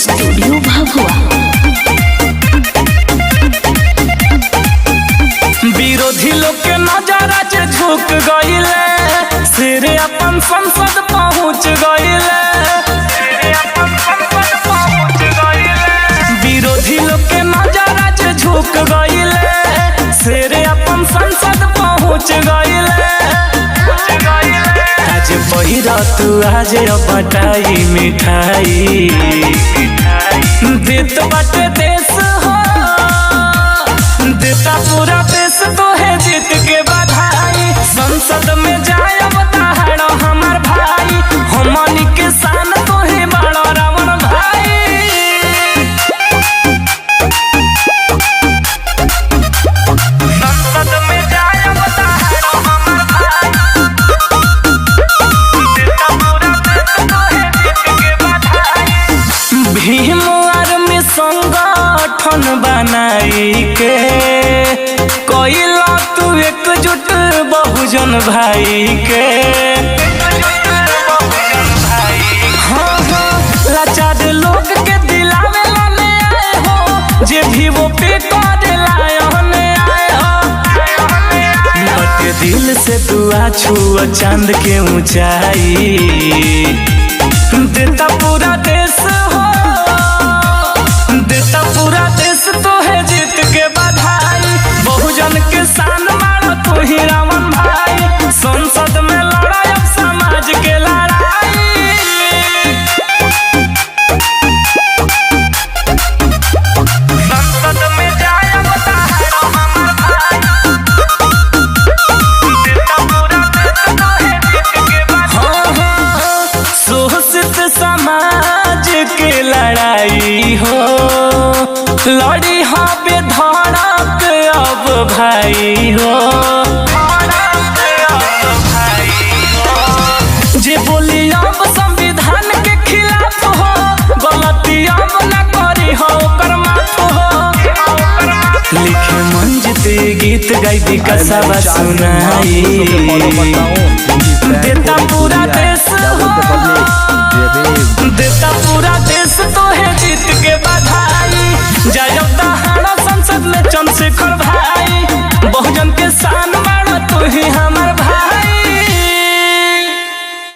Studio Bhabua. विरोधी लोग के नजरा से झुक गईले, सिर अपन संसद पहुँच गईले। विरोधी लोग के नजरा से झुक गईले, सिर अपन संसद पहुँच गईले। आज पहिरा तू आज बटाई मिठाई देत बाटे देश हो, देता पूरा देश तो है जीत के बधाई। संसद में जाए बताहड़ हमार भाई, हमनी के शान तो है बड़ा रावण भाई। संसद में जाए बताहड़ हमार भाई, देता पूरा देश तो है जीत के बधाई। भीम आर्मी संगठन बनाई के कोइला तू एकजुट बहुजन भाई के। हाँ हाँ लाचार लोग के दिलावे लाने आए हो, जे भी वो पे कर लाने आए हो। बट दिल से दुआ छुआ चांद के ऊंचाई, देता पूरा देश हो, देता पूरा देश तो है जीत के बधाई। बहुजन के शान मारो तू ही रावण भाई, संसद में लड़ाई अब समाज के लड़ाई। संसद में जाए बताहड़ हमार भाई, देता पूरा देश तो है जीत के बधाई। हाँ हाँ शोषित समाज के लड़ाई हो, लड़ी हाँ बेधड़क अब भाई हो। जे बोली अब संविधान के खिलाफ हो, गलती अब न करी हो ओकर माफ हो। लिखे मंजित गीत गाई विकासवा सुनाई, देता